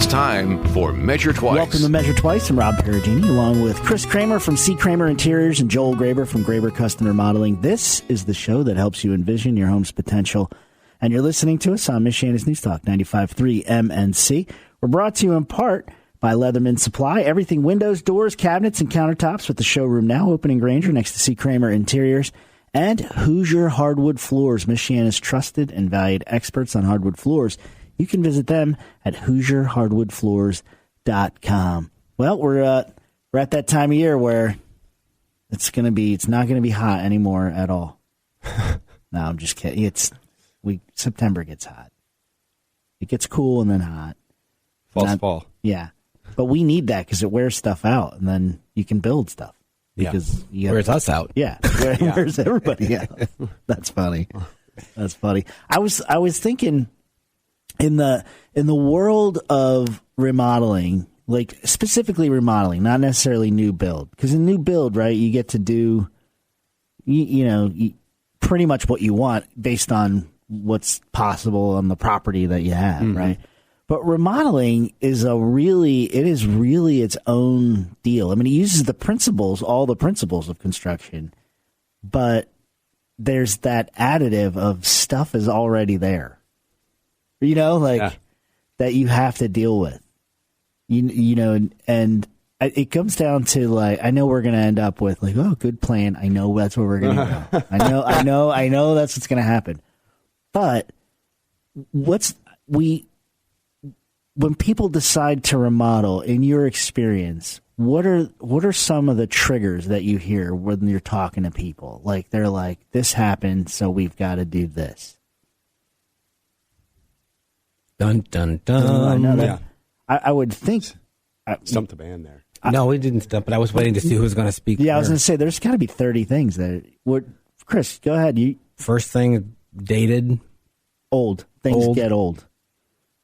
It's time for Measure Twice. Welcome to Measure Twice. I'm Rob Perugini, along with Chris Kramer from C. Kramer Interiors and Joel Graber from Graber Custom Remodeling. This is the show that helps you envision your home's potential. And you're listening to us on Michiana's News Talk 95.3 MNC. We're brought to you in part by Leatherman Supply. Everything windows, doors, cabinets, and countertops with the showroom now open in Granger next to C. Kramer Interiors. And Hoosier Hardwood Floors, Michiana's trusted and valued experts on hardwood floors. You can visit them at HoosierHardwoodFloors.com. Well, we're at that time of year where it's not gonna be hot anymore at all. No, I'm just kidding. September gets hot. It gets cool and then hot. Fall. Yeah, but we need that because it wears stuff out, and then you can build stuff. Because wears us out. Yeah, wears everybody out. That's funny. That's funny. I was thinking. In the world of remodeling, like specifically remodeling, not necessarily new build, because in new build, right, you get to do, pretty much what you want based on what's possible on the property that you have, right? But remodeling is really its own deal. I mean, it uses all the principles of construction, but there's that additive of stuff is already there. That you have to deal with, and it comes down to like, I know we're going to end up with like, oh, good plan. I know that's where we're going to go. I know that's what's going to happen. But when people decide to remodel, in your experience, what are some of the triggers that you hear when you're talking to people? Like, they're like, this happened, so we've got to do this. Dun, dun, dun. Yeah. I would think. Stumped the band there. No, we didn't stump, but I was waiting to see who was going to speak. Yeah, I was going to say, there's got to be 30 things that. Chris, go ahead. First thing, dated. Old. Things get old.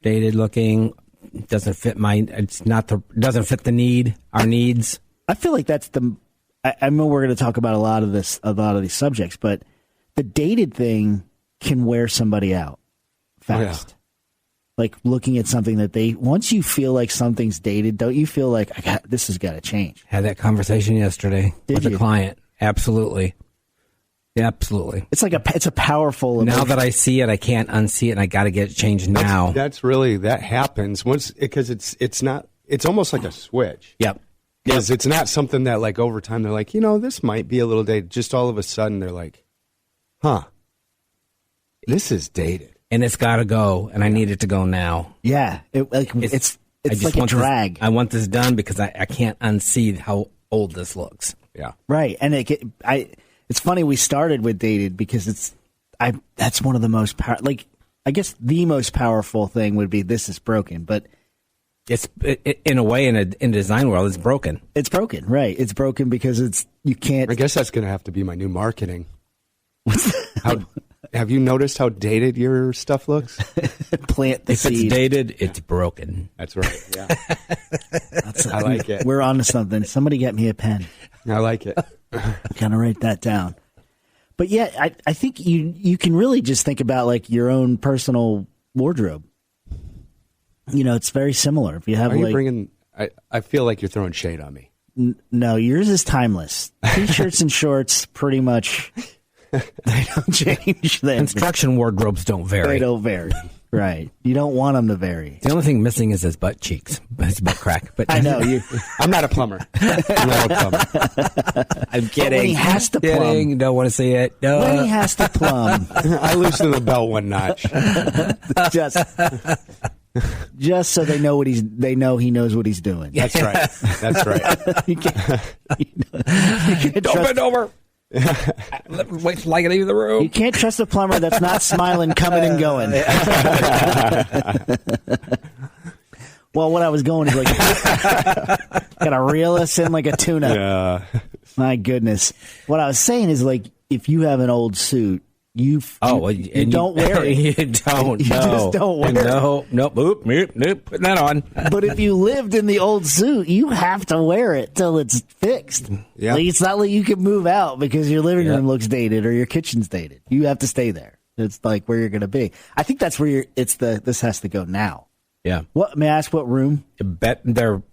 Dated looking. Doesn't fit doesn't fit our needs. I feel like that's I know we're going to talk about a lot of these subjects, but the dated thing can wear somebody out fast. Oh, yeah. Like looking at something that once you feel like something's dated, don't you feel like this has got to change? Had that conversation yesterday with a client. Absolutely. Yeah, absolutely. It's like it's a powerful emotion. Now that I see it, I can't unsee it, and I got to get it changed now. That happens because it's almost like a switch. Yep. Because it's not something that like over time they're like, this might be a little dated. Just all of a sudden they're like, this is dated. And it's got to go, and I need it to go now. Yeah, it's like a drag. I want this done because I can't unsee how old this looks. Yeah, right. And it's funny we started with dated because that's one of the most I guess the most powerful thing would be this is broken, but it's in a way in a design world it's broken. It's broken, right? It's broken because you can't. I guess that's going to have to be my new marketing. Have you noticed how dated your stuff looks? Plant the seed. If it's dated, it's broken. That's right. Yeah. I like it. We're on to something. Somebody get me a pen. I like it. Kind of write that down. But yeah, I think you can really just think about like your own personal wardrobe. It's very similar. If you have I feel like you're throwing shade on me. No, yours is timeless. T-shirts and shorts, pretty much. They don't change. Construction wardrobes don't vary. They don't vary. Right. You don't want them to vary. The only thing missing is his butt cheeks, his butt crack. But I know I'm not a plumber. I'm kidding. But when he has to plumb. Don't want to see it. No. When he has to plumb. I loosened the belt one notch. Just so they know he knows what he's doing. That's right. That's right. You can't don't bend over. Wait till I get into the room. You can't trust a plumber that's not smiling, coming and going. Well, what I was going is like, gotta reel us in like a tuna. Yeah. My goodness. What I was saying is like, if you have an old suit, you don't wear it. You don't. You just don't wear it. Nope. Putting that on. But if you lived in the old suit, you have to wear it till it's fixed. Yeah. Like, it's not like you can move out because your living room looks dated or your kitchen's dated. You have to stay there. It's like where you're going to be. I think that's where this has to go now. Yeah. What may I ask? What room? Their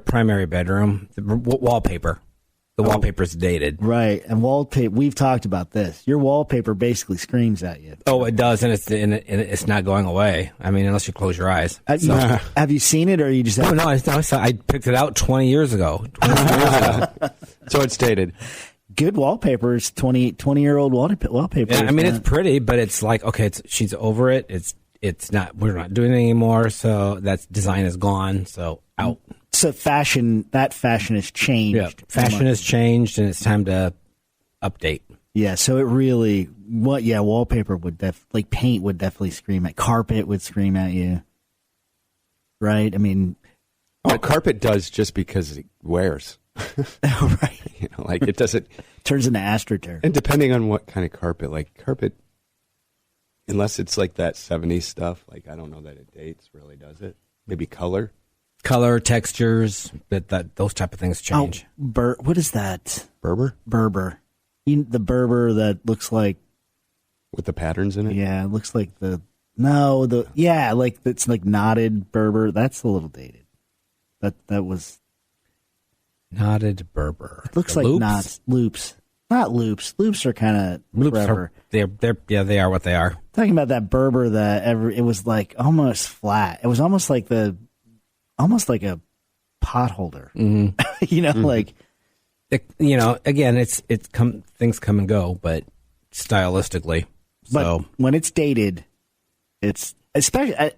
primary bedroom, the wallpaper. The wallpaper's dated. Right, and wallpaper. We've talked about this. Your wallpaper basically screams at you. Oh, it does, and it's not going away. I mean, unless you close your eyes. Have you seen it, or you just? No, I picked it out 20 years ago. So it's dated. Good wallpaper is 20-year-old wallpaper. Yeah, I mean, it's pretty, but it's like, okay, she's over it. It's not. We're not doing it anymore. So that design is gone. So out. So fashion has changed. Yeah, fashion has changed, and it's time to update. Yeah, so it really, wallpaper would paint would definitely scream at, carpet would scream at you, right? I mean, carpet does just because it wears. Right? It doesn't turns into AstroTurf. And depending on what kind of carpet, unless it's like that 70s stuff, I don't know that it dates. Really, does it? Maybe color. Textures, that those type of things change. Oh, what is that? Berber? The Berber that looks like with the patterns in it. Yeah, it looks like it's like knotted Berber. That's a little dated. That was knotted Berber. It looks like knots, loops. Not loops. Loops are kind of forever. They are what they are. Talking about that Berber it was like almost flat. It was almost like a pot holder. Mm-hmm. Again, things come and go, but stylistically. But when it's dated, it's especially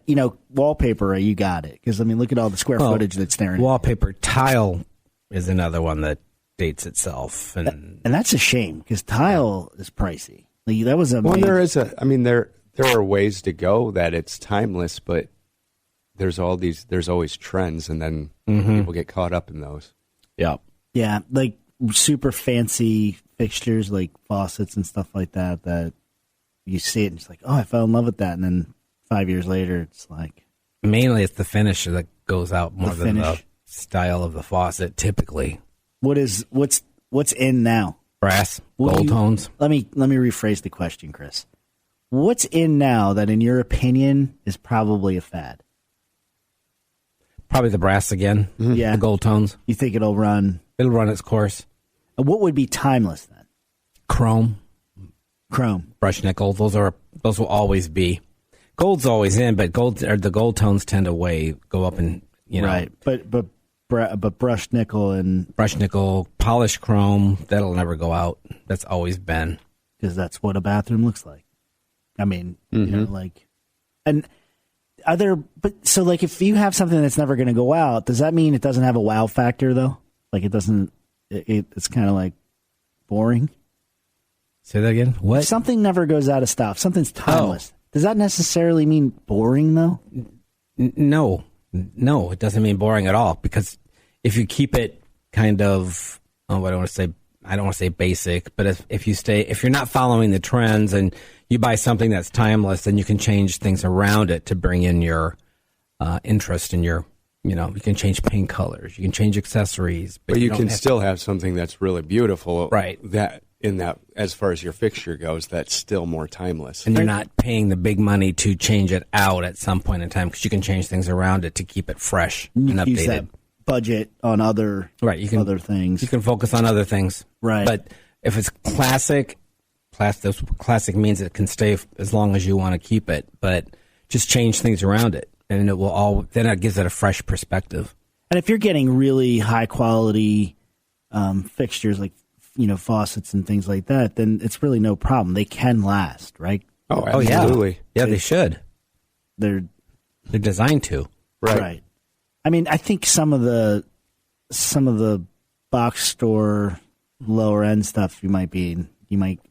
wallpaper. You got it, because look at all the square footage that's staring. Wallpaper tile is another one that dates itself, and that's a shame because tile is pricey. That was there are ways to go that it's timeless, but there's always trends, and then people get caught up in those. Yeah. Yeah, like super fancy fixtures like faucets and stuff like that you see it and it's like, oh, I fell in love with that. And then 5 years later, it's like... Mainly it's the finish that goes out more than the style of the faucet, typically. What's in now? Brass, gold tones. Let me rephrase the question, Chris. What's in now that, in your opinion, is probably a fad? Probably the brass again. Mm-hmm. Yeah. The gold tones. You think it'll run its course. What would be timeless then? Chrome. Brushed nickel. Those will always be. Gold's always in, but the gold tones tend to go up and Right. But brushed nickel, polished chrome, that'll never go out. That's always been. Because that's what a bathroom looks like. I mean, and if you have something that's never going to go out, does that mean it doesn't have a wow factor though? It's kind of like boring. Say that again? What? If something never goes out of style. Something's timeless. Does that necessarily mean boring though? No, it doesn't mean boring at all. Because if you keep it kind of, I don't want to say basic, but if you're not following the trends and you buy something that's timeless, then you can change things around it to bring in your interest in your, you can change paint colors, you can change accessories, but you can still have something that's really beautiful, right? That as far as your fixture goes, that's still more timeless, and you're not paying the big money to change it out at some point in time because you can change things around it to keep it fresh and updated. Use that budget on other other things. You can focus on other things, right? But if it's classic means it can stay as long as you want to keep it, but just change things around it, and then it gives it a fresh perspective. And if you're getting really high quality fixtures like faucets and things like that, then it's really no problem. They can last, right? Oh, absolutely. Yeah, they should. They're designed to. Right. I mean, I think some of the box store lower end stuff you might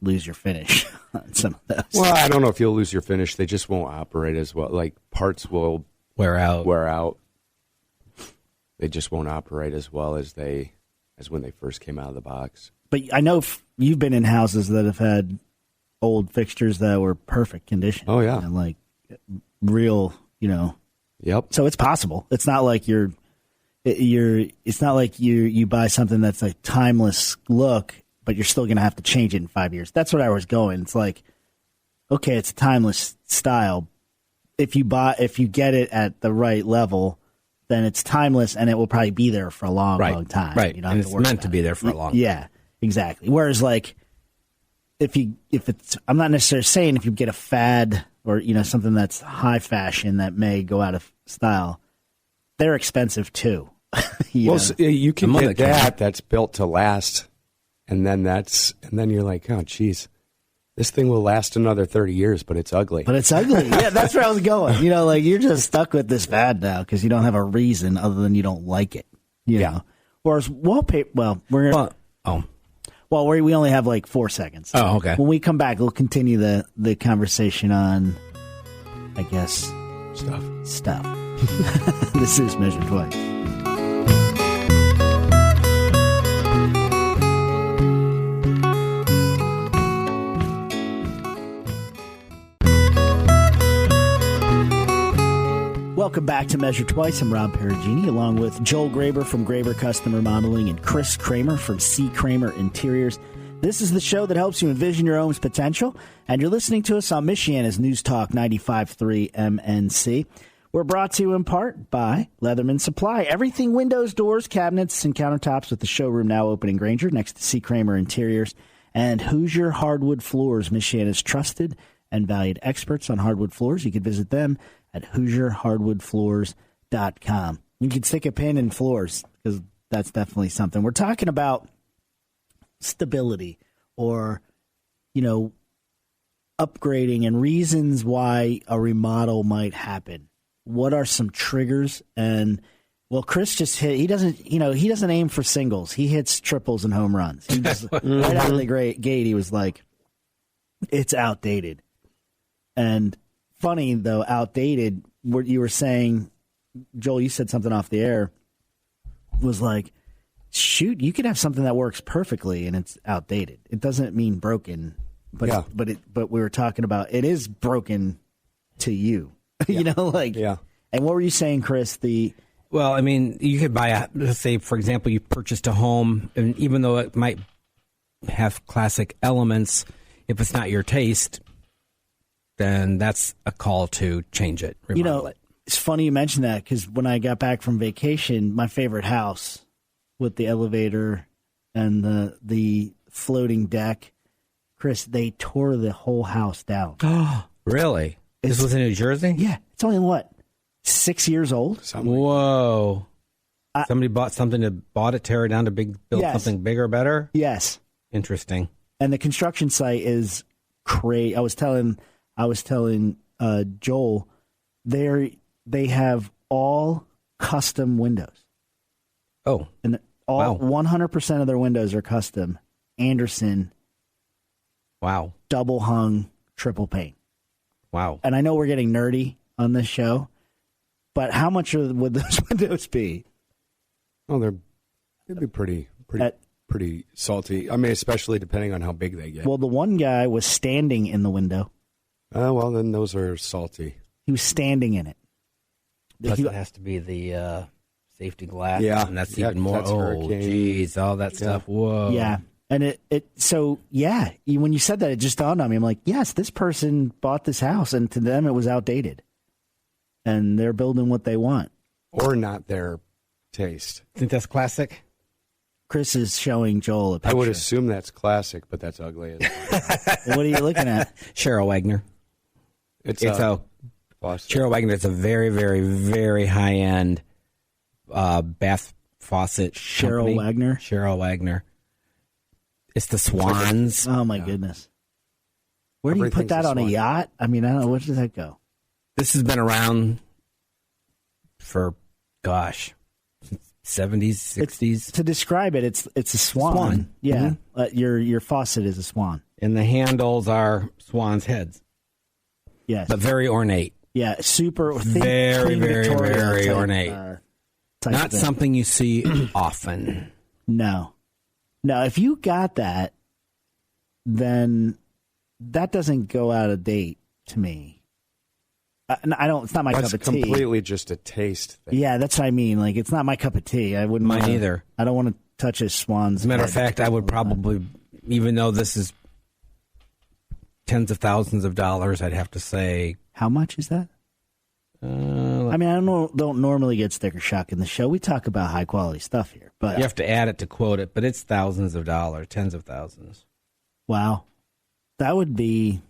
lose your finish on some of those. Well, I don't know if you'll lose your finish. They just won't operate as well. Like parts will wear out. They just won't operate as well as when they first came out of the box. But I know you've been in houses that have had old fixtures that were perfect condition. Oh yeah, and like real, Yep. So it's possible. It's not like it's not like you buy something that's a timeless look, but you're still going to have to change it in 5 years. That's what I was going. It's like, okay, it's a timeless style, if you get it at the right level, then it's timeless and it will probably be there for a long, long time. Right. You don't And have it's to worry meant to about be it. there for a long time. Yeah, exactly. Whereas like if it's, I'm not necessarily saying if you get a fad or, something that's high fashion that may go out of style, they're expensive too. You can Among get the that that's built to last, and then you're like, oh, geez, this thing will last another 30 years, but it's ugly. But it's ugly. Yeah, that's where I was going. Like you're just stuck with this fad now because you don't have a reason other than you don't like it. You know. Whereas wallpaper, we only have like 4 seconds. Oh, okay. When we come back, we'll continue the conversation on, I guess, stuff. This is Measure Twice. Welcome back to Measure Twice. I'm Rob Perugini, along with Joel Graber from Graber Custom Remodeling and Chris Kramer from C. Kramer Interiors. This is the show that helps you envision your home's potential, and you're listening to us on Michiana's News Talk 95.3 MNC. We're brought to you in part by Leatherman Supply. Everything windows, doors, cabinets, and countertops with the showroom now open in Granger next to C. Kramer Interiors. And Hoosier Hardwood Floors, Michiana's trusted and valued experts on hardwood floors. You can visit them at HoosierHardwoodFloors.com. You can stick a pin in floors because that's definitely something. We're talking about stability or, upgrading and reasons why a remodel might happen. What are some triggers? And, Chris just hit, he doesn't aim for singles. He hits triples and home runs. He just, right out of the gate, he was like, it's outdated. And funny, though, outdated, what you were saying, Joel, you said something off the air, was like, shoot, you could have something that works perfectly and it's outdated. It doesn't mean broken, but we were talking about it is broken to you. Yeah. And what were you saying, Chris? You could buy let's say, for example, you purchased a home, and even though it might have classic elements, if it's not your taste, then that's a call to change it, remodel it. It's funny you mentioned that because when I got back from vacation, my favorite house with the elevator and the floating deck, Chris, they tore the whole house down. Oh, really? This was in New Jersey? Yeah. It's only, 6 years old? Whoa. Somebody bought it, tear it down to build something bigger, better? Yes. Interesting. And the construction site is crazy. I was telling Joel, they have all custom windows. Oh, and 100% of their windows are custom. Andersen. Wow. Double hung, triple pane. Wow. And I know we're getting nerdy on this show, but how much would those windows be? Oh, they'd be pretty salty. I mean, especially depending on how big they get. Well, the one guy was standing in the window. Then those are salty. He was standing in it. Plus, it has to be the safety glass. Yeah. And that's even more. Oh, geez. All that stuff. Whoa. Yeah. And when you said that, it just dawned on me. I'm like, yes, this person bought this house, and to them it was outdated. And they're building what they want. Or not their taste. Think that's classic? Chris is showing Joel a picture. I would assume that's classic, but that's ugly as well. What are you looking at? Cheryl Wagner. Cheryl Wagner. It's a very, very, very high-end bath faucet Cheryl company. Wagner? Cheryl Wagner. It's the Swans. Oh, my goodness. Where do you put that on a yacht? I mean, I don't know. Where does that go? This has been around for, 70s, 60s. To describe it, it's a swan. Yeah. Mm-hmm. Your faucet is a swan. And the handles are swans' heads. Yes. But very ornate. Yeah, super. Very, very, very ornate. Not thing. something you see often. No. If you got that, then that doesn't go out of date to me. I don't. It's not my cup of tea. It's completely just a taste thing. Yeah, that's what I mean. Like, it's not my cup of tea. I wouldn't. Mine either. I don't want to touch a swan's. As a matter of fact, I would probably, even though this is tens of thousands of dollars, I'd have to say. How much is that? I mean, don't normally get sticker shock in the show. We talk about high quality stuff here, but You have to add it to quote it, but it's thousands of dollars, tens of thousands. wow, that would be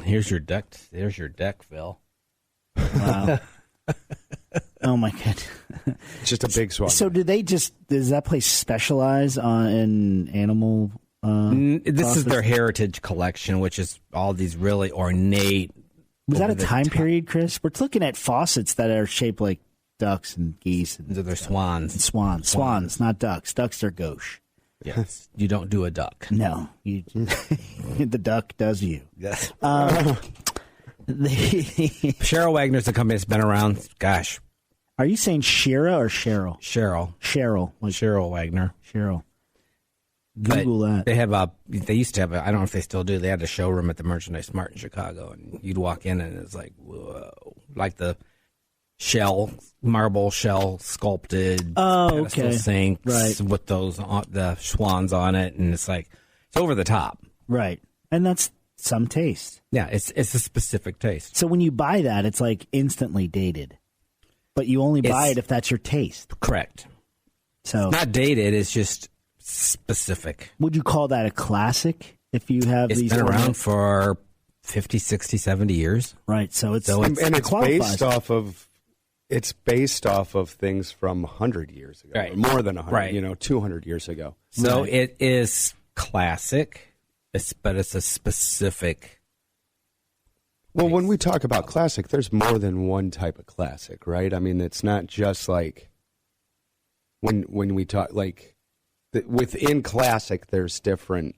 Here's your deck. There's your deck, Phil. wow. Oh my god! It's just a big swap. So does that place specialize in animal? This is their heritage collection, which is all these really ornate. Was that a time period, Chris? We're looking at faucets that are shaped like ducks and geese and They're swans. swans, not ducks. Ducks are gauche. Yes, you don't do a duck. No, the duck does you. Yes. Cheryl Wagner's a company that's been around. Gosh, Are you saying Shira or Cheryl? Cheryl. Like Cheryl Wagner. Cheryl. Google that. They have they used to have I don't know if they still do. They had a showroom at the Merchandise Mart in Chicago, and you'd walk in and it's like, whoa, like the marble shell sculpted pedestal sinks with those the swans on it, and it's like it's over the top, right? And that's some taste. Yeah, it's a specific taste. So when you buy that, it's like instantly dated, but you only buy it if that's your taste. Correct. So it's not dated; it's just specific. Would you call that a classic? If you have it's these been around for 50, 60, 70 years, right? So it's and it's based off of things from 100 years ago, right? Or more than 100, right. 200 years ago. So it is classic, but it's a specific. Well, when we talk about classic, there's more than one type of classic, right? I mean, it's not just like when we talk like within classic, there's different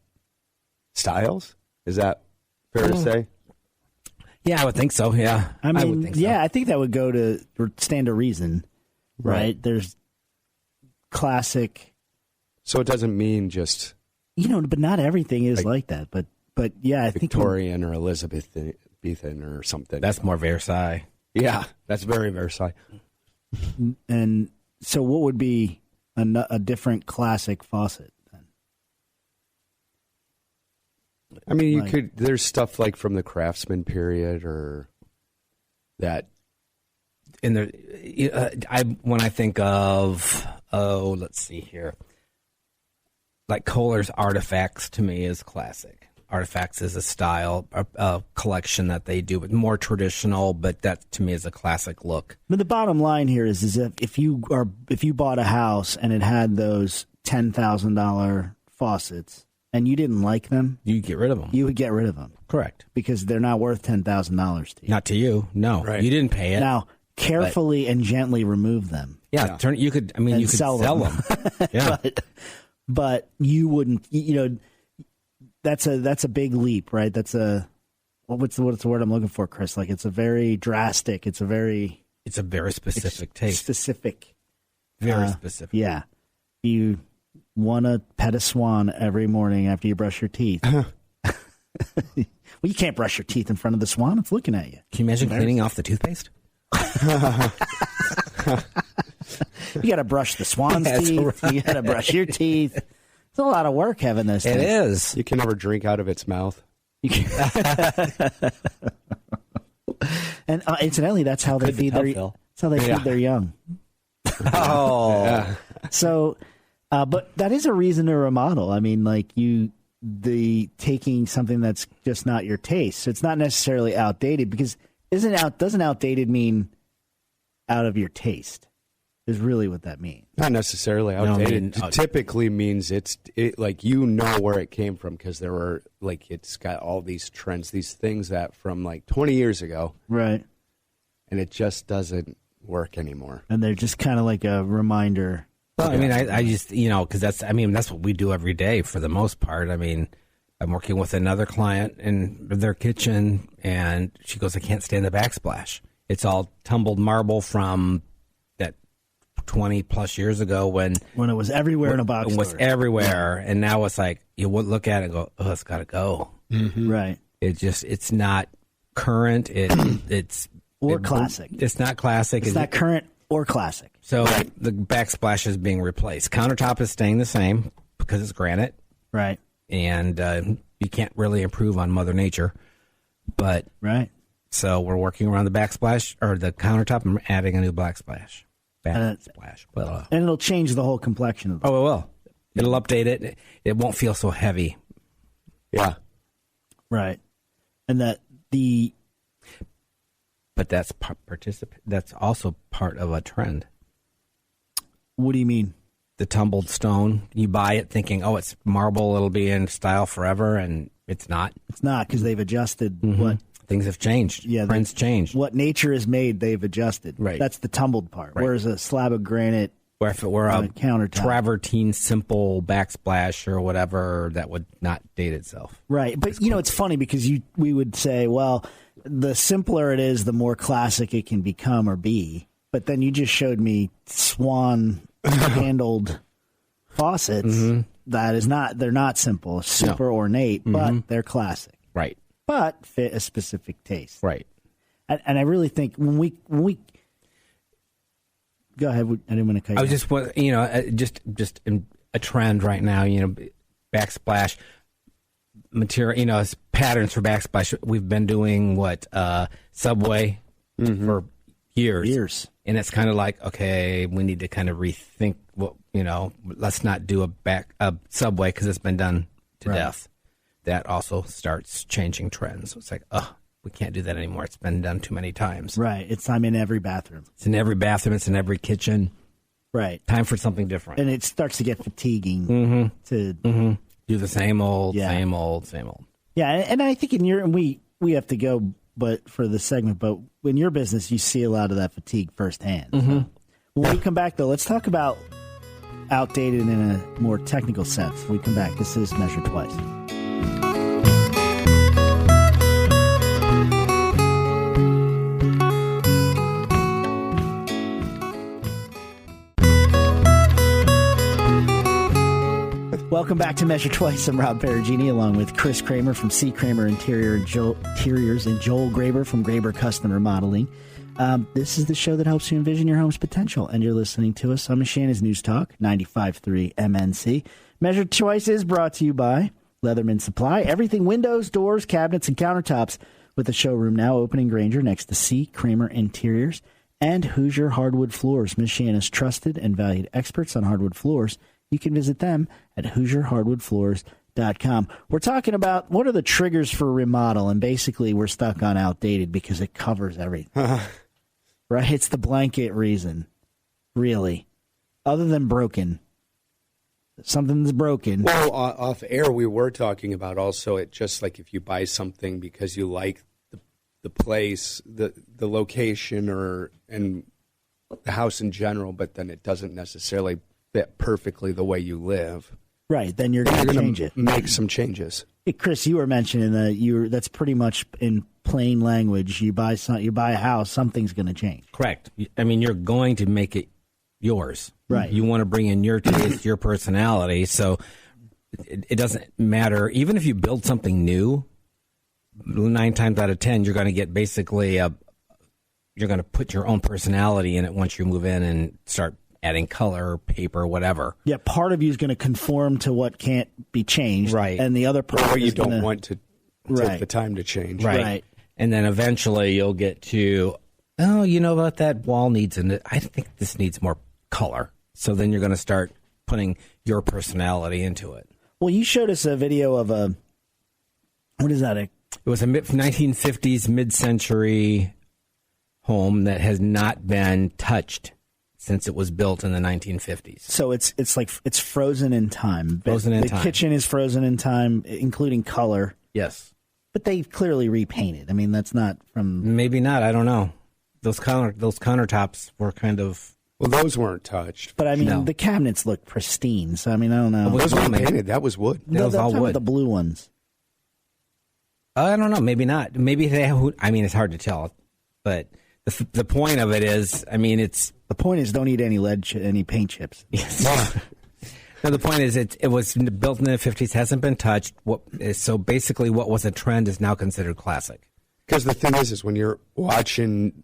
styles. Is that fair to say? Yeah, I would think so. Yeah, I mean, would think so. Yeah, I think that would go to stand to reason, right? There's classic. So it doesn't mean just but not everything is like that. But yeah, I think Victorian or Elizabethan or something. That's more Versailles. Yeah, that's very Versailles. And so, what would be a different classic faucet then? I mean, there's stuff like from the Craftsman period or that. In when I think of let's see here, like Kohler's Artifacts to me is classic. Artifacts is a style, a collection that they do, but more traditional. But that to me is a classic look. But the bottom line here is if you bought a house and it had those $10,000 faucets and you didn't like them, you get rid of them. You would get rid of them. Correct, because they're not worth $10,000 to you. Not to you. No, right. You didn't pay it. Now carefully and gently remove them. Yeah, you could. I mean, you could sell them. Yeah, but you wouldn't. That's a big leap, right? That's what's the word I'm looking for, Chris? Like it's a very drastic. It's a very specific taste. Specific. Very specific. Yeah. You want to pet a swan every morning after you brush your teeth. Well, you can't brush your teeth in front of the swan. It's looking at you. Can you imagine cleaning off the toothpaste? You got to brush the swan's teeth. Right. You got to brush your teeth. It's a lot of work having this thing. It is. You can never drink out of its mouth. And incidentally, that's how they feed their young. Oh. Yeah. So, but that is a reason to remodel. I mean, like taking something that's just not your taste. So it's not necessarily outdated because doesn't outdated mean out of your taste? Is really what that means. Not necessarily outdated. It typically means it like where it came from because there were it's got all these trends, these things that from 20 years ago, right? And it just doesn't work anymore. And they're just kind of like a reminder. Well, I mean, I just because that's what we do every day for the most part. I mean, I'm working with another client in their kitchen, and she goes, "I can't stand the backsplash. It's all tumbled marble from." 20 plus years ago when it was everywhere in a box. It was everywhere, and now it's like you would look at it and go, "Oh, it's got to go." Mm-hmm. Right. It's not current. It's classic. It's not classic. It's not current or classic. So the backsplash is being replaced. Countertop is staying the same because it's granite. Right. And you can't really improve on Mother Nature, but right. So we're working around the backsplash or the countertop and adding a new backsplash. Backsplash. And it'll change the whole complexion of the Oh, it will. It'll update it. It won't feel so heavy. Yeah. Right. And But that's That's also part of a trend. What do you mean? The tumbled stone. You buy it thinking, oh, it's marble. It'll be in style forever, and it's not. It's not, because they've adjusted what Things have changed. Yeah, Trends changed. what nature has made. They've adjusted. Right. That's the tumbled part. Right. Whereas a slab of granite, Where if it were on a a countertop. travertine simple backsplash or whatever, that would not date itself. right? But it's funny because we would say, well, the simpler it is, the more classic it can become or be. But then you just showed me swan handled faucets. That is not. They're not simple, super ornate, but they're classic. Right. But fit a specific taste. Right. And I really think when we go ahead, I didn't want to cut you I was off. just in a trend right now. Backsplash material. Patterns for backsplash. We've been doing Subway for years, and it's kind of like, okay, we need to kind of rethink let's not do a Subway because it's been done to death. That also starts changing trends. It's like, we can't do that anymore. It's been done too many times. Right. I'm in every bathroom. It's in every bathroom. It's in every kitchen. Right. Time for something different. And it starts to get fatiguing to do the same old, Yeah. same old, same old. Yeah, and I think we have to go, but for the segment, but in your business, you see a lot of that fatigue firsthand. So when we come back, though, let's talk about outdated in a more technical sense. When we come back, this is Measure Twice. Welcome back to Measure Twice. I'm Rob Perugini, along with Chris Kramer from C. Kramer Interiors and Joel Graber from Graber Custom Remodeling. This is the show that helps you envision your home's potential, and you're listening to us on Michiana's News Talk, 95.3 MNC. Measure Twice is brought to you by Leatherman Supply. Everything windows, doors, cabinets, and countertops, with the showroom now open in Granger next to C. Kramer Interiors and Hoosier Hardwood Floors, Michiana's trusted and valued experts on hardwood floors. You can visit them at HoosierHardwoodFloors.com. We're talking about what are the triggers for remodel, and basically we're stuck on outdated because it covers everything. Right? It's the blanket reason, really. Other than broken. Something's broken. Well, off air, we were talking about also it just like if you buy something because you like the place, the location, and the house in general, but then it doesn't necessarily fit perfectly the way you live. Right, then you're going to change it. Make some changes. Hey, Chris, you were mentioning that that's pretty much in plain language. You buy a house, something's going to change. Correct. I mean, you're going to make it yours. Right. You want to bring in your taste, your personality. So it doesn't matter. Even if you build something new, 9 times out of 10, you're going to get basically you're going to put your own personality in it once you move in and start adding color, paper, whatever. Yeah, part of you is going to conform to what can't be changed. Right. And the other part Or you is don't want to Right. take the time to change. Right. And then eventually you'll get to, what, that wall needs, I think this needs more color. So then you're going to start putting your personality into it. Well, you showed us a video of what is that? It was a 1950s mid-century home that has not been touched since it was built in the 1950s. So it's like it's frozen in time. Frozen in the time. The kitchen is frozen in time, including color. Yes. But they clearly repainted. I mean, that's not from... Maybe not. I don't know. Those countertops were kind of... Well, those weren't touched. But I mean, No. the cabinets look pristine. So I mean, I don't know. Those Well, were maybe. painted. That was wood. That was I'm all talking about wood. the blue ones. I don't know. Maybe not. Maybe they have... I mean, it's hard to tell. But the point of it is, I mean, it's... The point is, don't eat any any paint chips. Yes. No, the point is, it was built in the 50s, hasn't been touched. So basically, what was a trend is now considered classic. Because the thing is when you're watching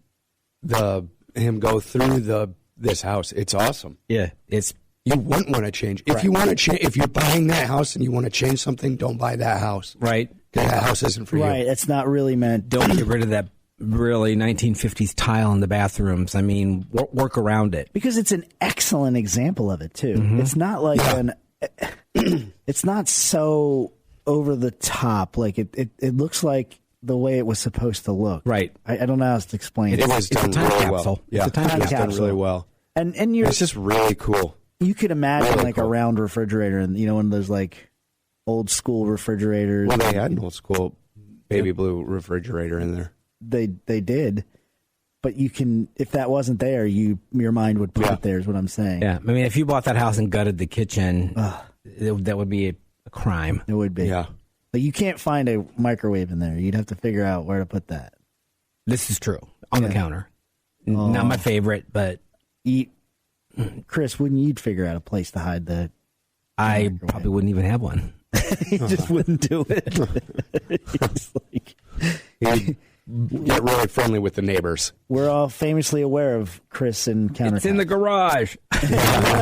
him go through this house, it's awesome. Yeah, it's You wouldn't want to change. If you want to change, if you're buying that house and you want to change something, don't buy that house. right. Because that house isn't for Right. you. It's not really meant... Don't get rid of that really 1950s tile in the bathrooms. I mean, work around it. Because it's an excellent example of it, too. It's not like it's not so over the top. Like, it looks like the way it was supposed to look. Right. I don't know how else to explain it. It was done time really capsule. well. Yeah, It's a time it's done capsule. really well. And It's just really cool. you could imagine really like cool. a round refrigerator, and one of those like old school refrigerators. Well, they had an old school baby blue refrigerator in there. They did, but you can, if that wasn't there, your mind would put Yeah. it there. Is what I'm saying. Yeah. I mean, if you bought that house and gutted the kitchen, that would be a crime. It would be. Yeah. But you can't find a microwave in there. You'd have to figure out where to put that. This is true. On the counter. Not my favorite, but Chris, wouldn't you figure out a place to hide the? I probably wouldn't even have one. You just wouldn't do it. It's like, Get really friendly with the neighbors. we're all famously aware of Chris and countertop. It's in the garage.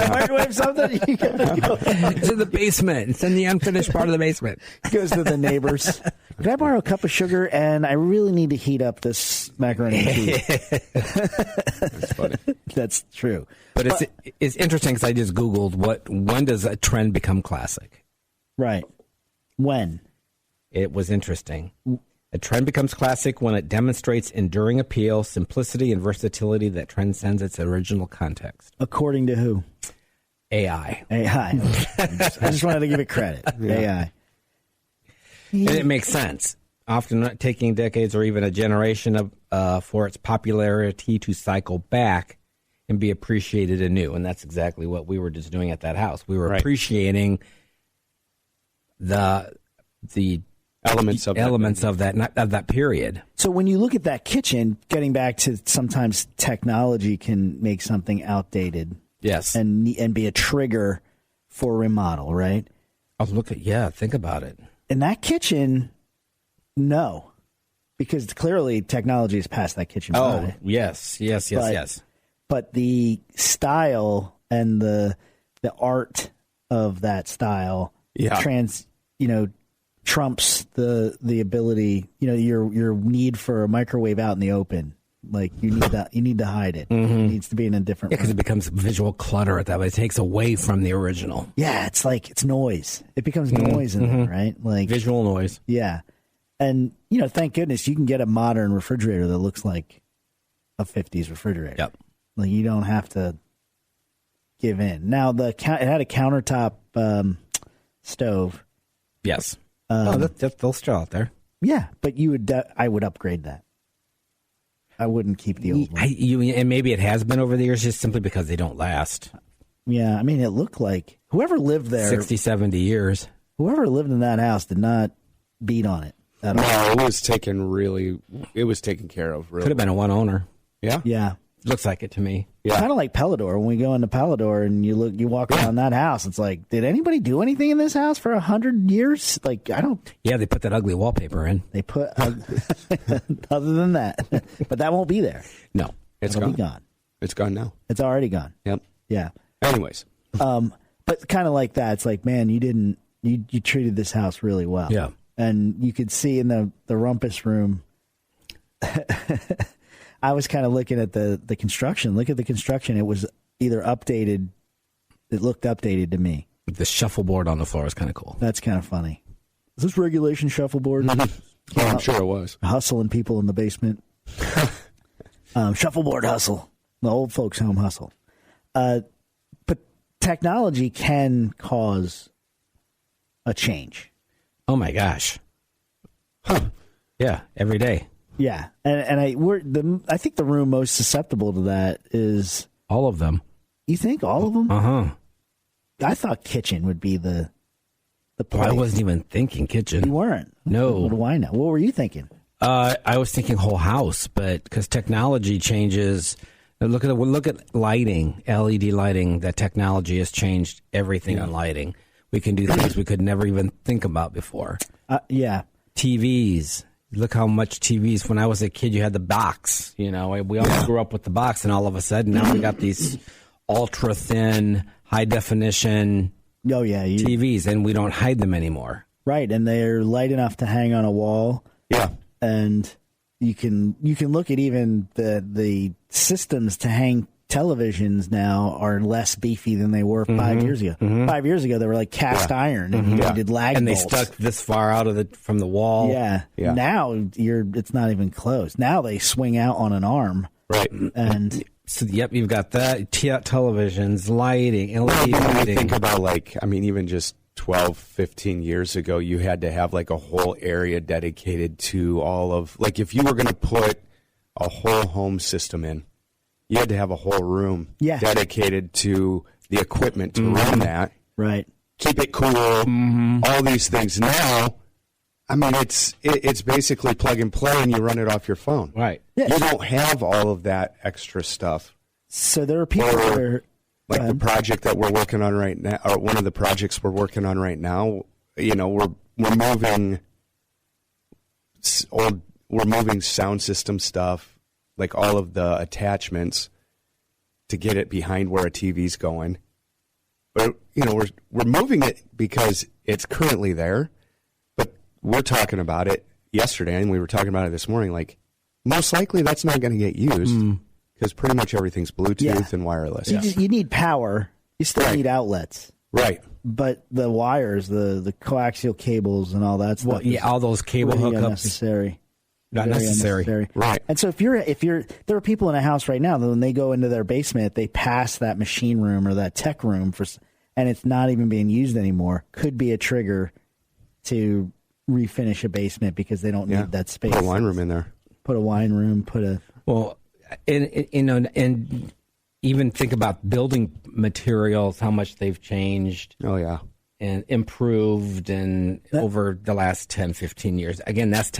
microwave something. You gotta go. It's in the basement. It's in the unfinished part of the basement. Goes to the neighbors. Could I borrow a cup of sugar? And I really need to heat up this macaroni and cheese. That's funny. That's true. But it's interesting because I just Googled when does a trend become classic? Right. When? It was interesting. A trend becomes classic when it demonstrates enduring appeal, simplicity, and versatility that transcends its original context. According to who? AI. AI. I just wanted to give it credit. AI. And it makes sense. Often not taking decades or even a generation for its popularity to cycle back and be appreciated anew. And that's exactly what we were just doing at that house. We were appreciating the elements of that period. So when you look at that kitchen, getting back to sometimes technology can make something outdated. Yes. And be a trigger for remodel, right? Think about it. In that kitchen, no. Because clearly technology has passed that kitchen by. Yes. But the style and the art of that style trumps the ability, your need for a microwave out in the open. Like you need to hide it. It needs to be in a different because room. it becomes visual clutter at that way. It takes away from the original. Yeah, it's like it's noise. It becomes noise in there, right? Like Visual noise. Yeah. And thank goodness you can get a modern refrigerator that looks like a 50s refrigerator. Yep. Like you don't have to give in. Now it had a countertop stove. Yes. They'll still out there. Yeah, but I would upgrade that. I wouldn't keep the old one. And maybe it has been over the years just simply because they don't last. Yeah, I mean, it looked like whoever lived there, 60, 70 years. whoever lived in that house did not beat on it at all. No, it was taken care of. Really. Could have been a one owner. Yeah. Yeah. Looks like it to me. Yeah. Kind of like Pelador. When we go into Pelador and you walk around that house, it's like, did anybody do anything in this house for 100 years? Like, I don't. Yeah, they put that ugly wallpaper in. They put other than that, but that won't be there. No. It's It'll gone. be gone. It's gone now. It's already gone. Yep. Yeah. Anyways. But kind of like that. It's like, man, you treated this house really well. Yeah. And you could see in the rumpus room. I was kind of looking at the construction. Look at the construction. It was either updated. It looked updated to me. The shuffleboard on the floor is kind of cool. That's kind of funny. Is this regulation shuffleboard? Oh, I'm sure it was. Hustling people in the basement. Shuffleboard hustle. The old folks' home hustle. But technology can cause a change. Oh, my gosh. Huh. Yeah, every day. Yeah, and I think the room most susceptible to that is All of them. You think all of them? Uh-huh. I thought kitchen would be the place. Well, I wasn't even thinking kitchen. You weren't. No. What do I know? What were you thinking? I was thinking whole house, but because technology changes. Look at lighting, LED lighting. That technology has changed everything in lighting. We can do things we could never even think about before. Yeah. TVs. Look how much TVs. When I was a kid, you had the box. We all grew up with the box, and all of a sudden now we got these ultra thin, high definition TVs, and we don't hide them anymore. Right, and they're light enough to hang on a wall. Yeah. And you can look at even the systems to hang televisions now are less beefy than they were 5 years ago. 5 years ago, they were like cast iron, and you needed lag and bolts. they stuck this far out from the wall. Yeah. Now it's not even close. Now they swing out on an arm. Right. And so, you've got that, televisions, lighting, LED lighting. Think about even just 12, 15 years ago, you had to have like a whole area dedicated to all of, like if you were going to put a whole home system in, you had to have a whole room dedicated to the equipment to run that. Right. Keep it cool, all these things. Now, it's basically plug and play and you run it off your phone. Right. Yeah. You don't have all of that extra stuff. So there are people that are... Like the project that we're working on right now, or one of the projects we're working on right now, we're moving sound system stuff, like all of the attachments to get it behind where a TV's going. But we're moving it because it's currently there, but we're talking about it yesterday and we were talking about it this morning. Like most likely that's not going to get used. Because pretty much everything's Bluetooth and wireless. You need power. You still need outlets. Right. But the wires, the coaxial cables and all that stuff. All those cable really hookups. Not Very necessary. unnecessary. Right. And so if you're there are people in a house right now that when they go into their basement, they pass that machine room or that tech room and it's not even being used anymore. Could be a trigger to refinish a basement because they don't need that space. Put a wine room in there. Put a wine room. And even think about building materials, how much they've changed. Oh, yeah. And improved over the last 10, 15 years. Again, that's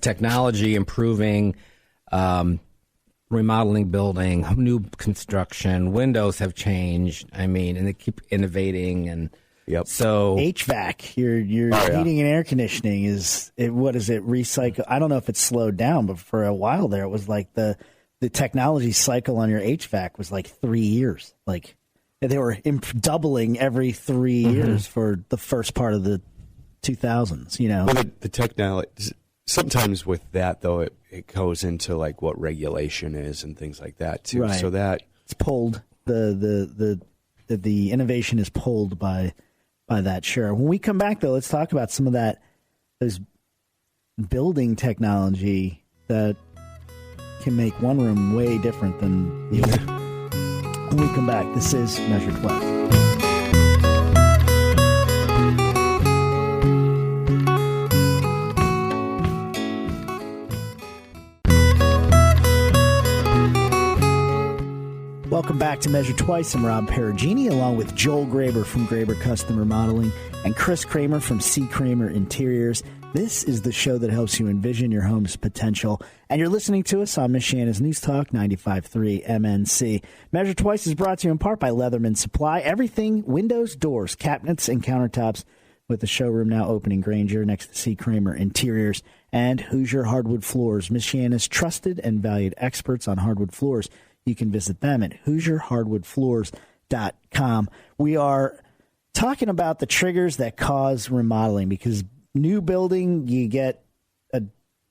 technology improving, remodeling building, new construction. Windows have changed. And they keep innovating. And so HVAC, your heating and air conditioning recycle? I don't know if it's slowed down, but for a while there, it was like the technology cycle on your HVAC was like 3 years. Like they were doubling every 3 years for the first part of the 2000s, Well, the technology, sometimes with that, though, it goes into like what regulation is and things like that, too. Right. So that it's pulled, the innovation is pulled by that, sure. When we come back, though, let's talk about some of those building technology that can make one room way different than the other. When we come back, this is Measure Twice. Welcome back to Measure Twice. I'm Rob Perugini, along with Joel Graber from Graber Custom Remodeling and Chris Kramer from C. Kramer Interiors. This is the show that helps you envision your home's potential. And you're listening to us on Michiana's News Talk 95.3 MNC. Measure Twice is brought to you in part by Leatherman Supply. Everything windows, doors, cabinets, and countertops, with the showroom now open in Granger next to C. Kramer Interiors. And Hoosier Hardwood Floors, Michiana's trusted and valued experts on hardwood floors. You can visit them at HoosierHardwoodFloors.com. We are talking about the triggers that cause remodeling, because new building, you get a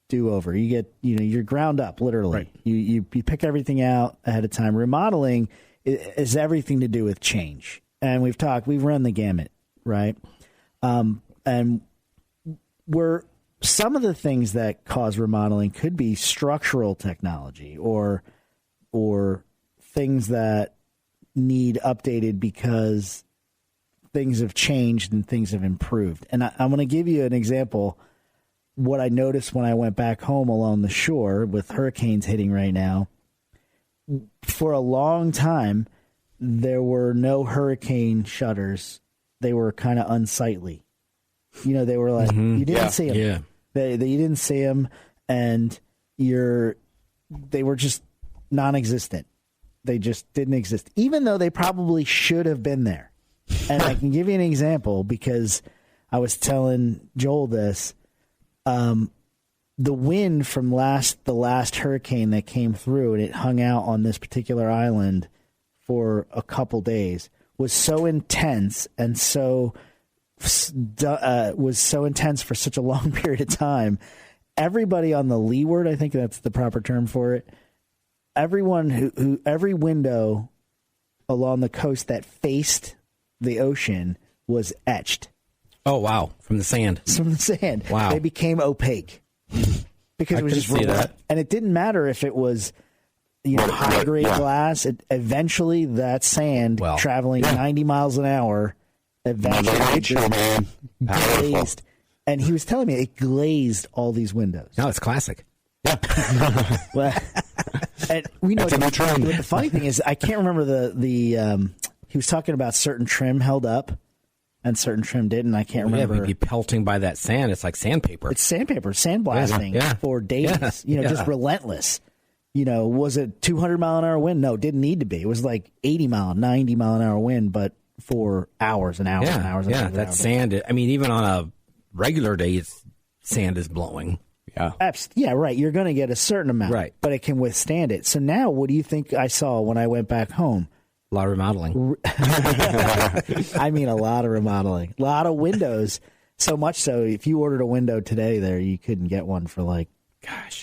do-over. You get, you're ground up, literally. Right. You pick everything out ahead of time. Remodeling is everything to do with change. And we've run the gamut, right? And some of the things that cause remodeling could be structural technology or things that need updated because things have changed and things have improved. And I'm going to give you an example. What I noticed when I went back home along the shore with hurricanes hitting right now, for a long time, there were no hurricane shutters. They were kind of unsightly. They were like, you didn't see them. Yeah. You didn't see them, and they were just non-existent. They just didn't exist, even though they probably should have been there. And I can give you an example because I was telling Joel this. The wind from the last hurricane that came through and it hung out on this particular island for a couple days was so intense and was so intense for such a long period of time. everybody on the leeward, I think that's the proper term for it. Everyone who every window along the coast that faced the ocean was etched. Oh, wow. From the sand. From the sand. Wow. They became opaque. Because it was could just see that. And it didn't matter if it was high grade glass. Eventually that sand traveling 90 miles an hour eventually glazed. And he was telling me it glazed all these windows. No, it's classic. Well, and we know That's a new trend. the funny thing is I can't remember the he was talking about certain trim held up and certain trim didn't. I can't remember. Yeah, we'd be pelting by that sand. It's like sandpaper. It's sandpaper, sandblasting for days. Yeah. Just relentless. Was it 200-mile-an-hour wind? No, it didn't need to be. It was like 90-mile-an-hour wind, but for hours and hours and hours and hours. That sand. I mean, even on a regular day, sand is blowing. Yeah. Yeah, right. You're going to get a certain amount, right? But it can withstand it. So now, what do you think I saw when I went back home? A lot of remodeling. I mean, a lot of remodeling, a lot of windows. So much so, if you ordered a window today, you couldn't get one for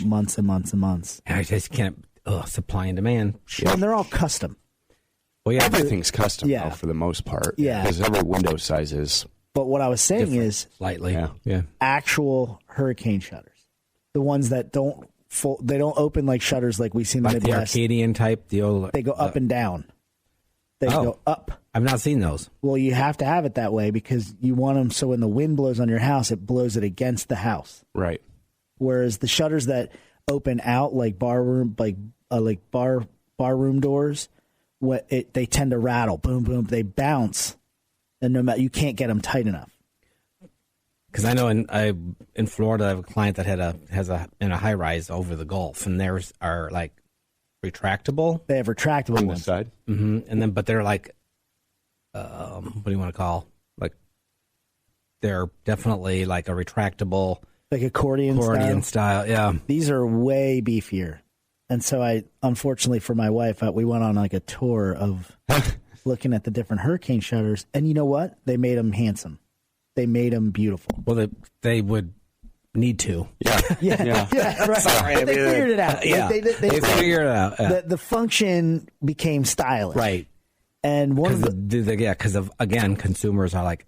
months and months and months. And I just can't. Supply and demand. And they're all custom. Well, yeah, everything's custom Yeah. though, for the most part. Yeah. Because every window size is. But what I was saying is slightly. Yeah. actual hurricane shutters, the ones that don't they don't open like shutters like we see in the Like the Midwest. Arcadian type. They go up and down. They go up. I've not seen those. Well, you have to have it that way because you want them so when the wind blows on your house, it blows it against the house. Right. Whereas the shutters that open out like bar room doors, they tend to rattle. Boom, boom. They bounce, and no matter you can't get them tight enough. Because I know in Florida, I have a client that has in a high rise over the Gulf, and theirs are like retractable. They have retractable On the ones. side. Mm-hmm. But they're like, what do you want to call? Like, they're definitely like a retractable Like accordion style. Yeah. These are way beefier. And so unfortunately for my wife, we went on like a tour of looking at the different hurricane shutters. And you know what? They made them handsome. They made them beautiful. Well, they would need to. Yeah. Yeah, right. Sorry, But they figured it out. Yeah. They figured it out. Yeah. The function became stylish. Right. And one of because again, consumers are like,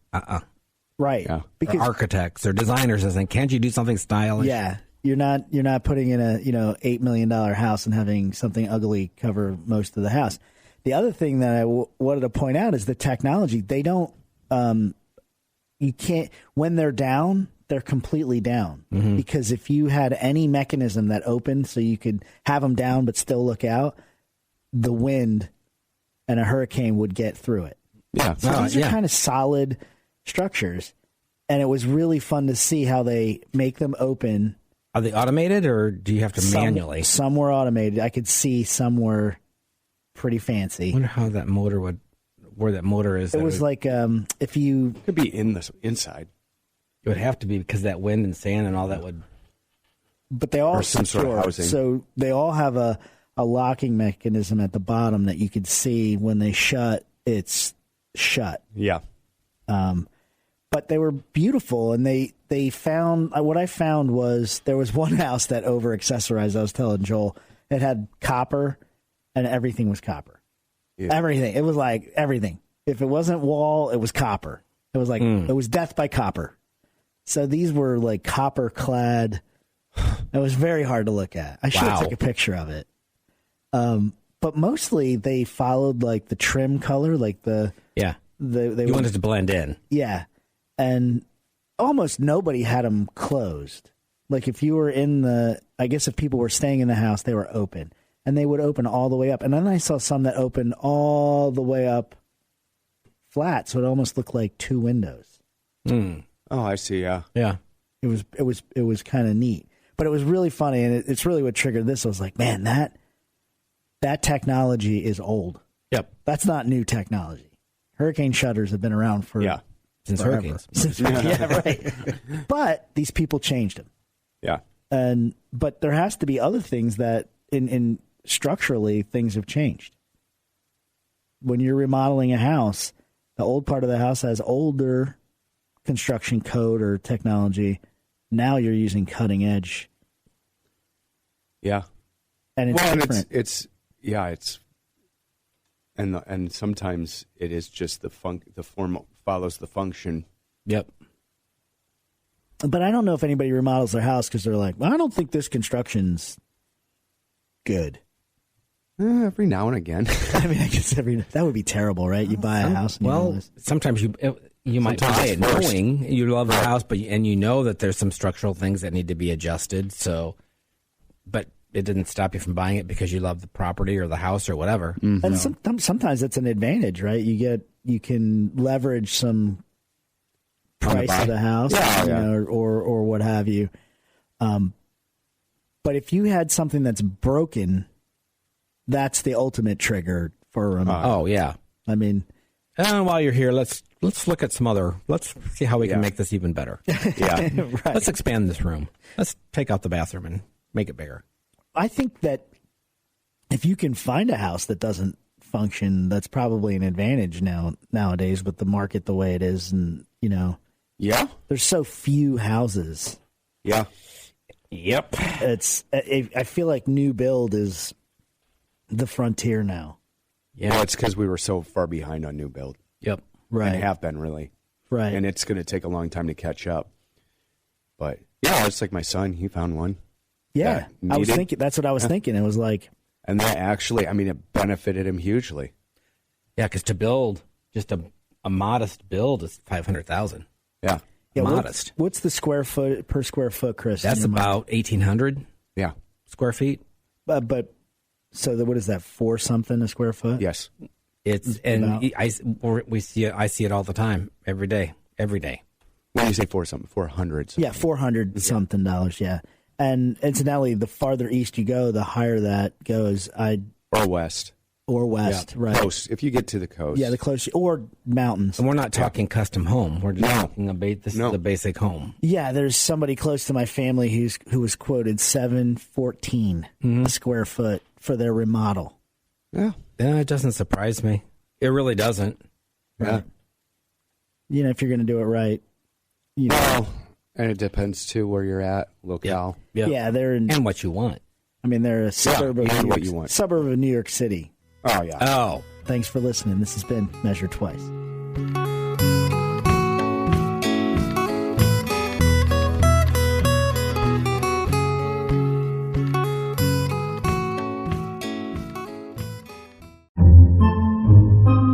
right. Yeah. Because or architects or designers are saying, can't you do something stylish? yeah, you're not putting in a $8 million house and having something ugly cover most of the house. The other thing that I wanted to point out is the technology. They don't. You can't when they're down. They're completely down because if you had any mechanism that opened so you could have them down but still look out, the wind and a hurricane would get through it. Yeah. So these are kind of solid structures, and it was really fun to see how they make them open. Are they automated or do you have to manually? Some were automated. I could see some were pretty fancy. I wonder how that motor where that motor is. It was like if you Could be in the inside. It would have to be because that wind and sand and all that would. But they all Or some sort of secure. housing. So they all have a locking mechanism at the bottom that you could see when they shut. It's shut. Yeah. But they were beautiful, and they found what I found was there was one house that over accessorized. I was telling Joel it had copper, and everything was copper. Yeah. Everything. It was like everything. If it wasn't wall, it was copper. It was like it was death by copper. So these were like copper clad. It was very hard to look at. I should have took a picture of it. But mostly they followed like the trim color, like they you wanted to blend in. Yeah. And almost nobody had them closed. Like if you were I guess if people were staying in the house, they were open. And they would open all the way up. And then I saw some that opened all the way up flat, so it almost looked like two windows. Oh, I see. Yeah. Yeah. It was kind of neat. But it was really funny, and it's really what triggered this. I was like, man, that technology is old. Yep. That's not new technology. Hurricane shutters have been around for Since forever. hurricanes. Yeah, right. But these people changed them. Yeah. But there has to be other things that in structurally things have changed. When you're remodeling a house, the old part of the house has older construction code or technology. Now you're using cutting edge Yeah. And it's different. And sometimes it is just the form follows the function. Yep. But I don't know if anybody remodels their house because they're like, well, I don't think this construction's good. Every now and again. I mean, I guess that would be terrible, right? You buy a house. And sometimes you might buy it knowing you love the house, and you know that there's some structural things that need to be adjusted. So, but it didn't stop you from buying it because you love the property or the house or whatever. Mm-hmm. And sometimes that's an advantage, right? You can leverage some price of the house, or what have you. But if you had something that's broken, that's the ultimate trigger for a remodel. Oh yeah, I mean, and while you're here, let's look at let's see how we can make this even better. Yeah, right. Let's expand this room. Let's take out the bathroom and make it bigger. I think that if you can find a house that doesn't function, that's probably an advantage nowadays with the market the way it is, and there's so few houses. Yeah. Yep. I feel like new build is the frontier now. Yeah. Well, it's because we were so far behind on new build. Yep. Right. And have been, really. Right. And it's going to take a long time to catch up. But, yeah, it's like my son. He found one. Yeah. I was thinking, that's what I was thinking. It was like. And that actually, it benefited him hugely. Yeah, because to build just a modest build is $500,000. Yeah. Modest. What's the per square foot, Chris? That's about 1,800 square feet. But so what is that, 4 something a square foot? Yes. I see it all the time, every day. When you say 4 something, 400 something. Yeah, $400 something dollars, yeah. And incidentally, the farther east you go, the higher that goes. Or west. Right. Coast, if you get to the coast. Yeah, the closer, or mountains. And we're not talking custom home. We're just talking about this is the basic home. Yeah, there's somebody close to my family who was quoted $714 a square foot for their remodel. Yeah. Yeah, it doesn't surprise me. It really doesn't. Right. If you're going to do it right. Well, and it depends too where you're at, locale. Yeah, they're in, and what you want. They're a suburb suburb of New York City. Oh yeah. Oh. Thanks for listening. This has been Measure Twice.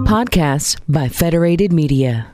Podcasts by Federated Media.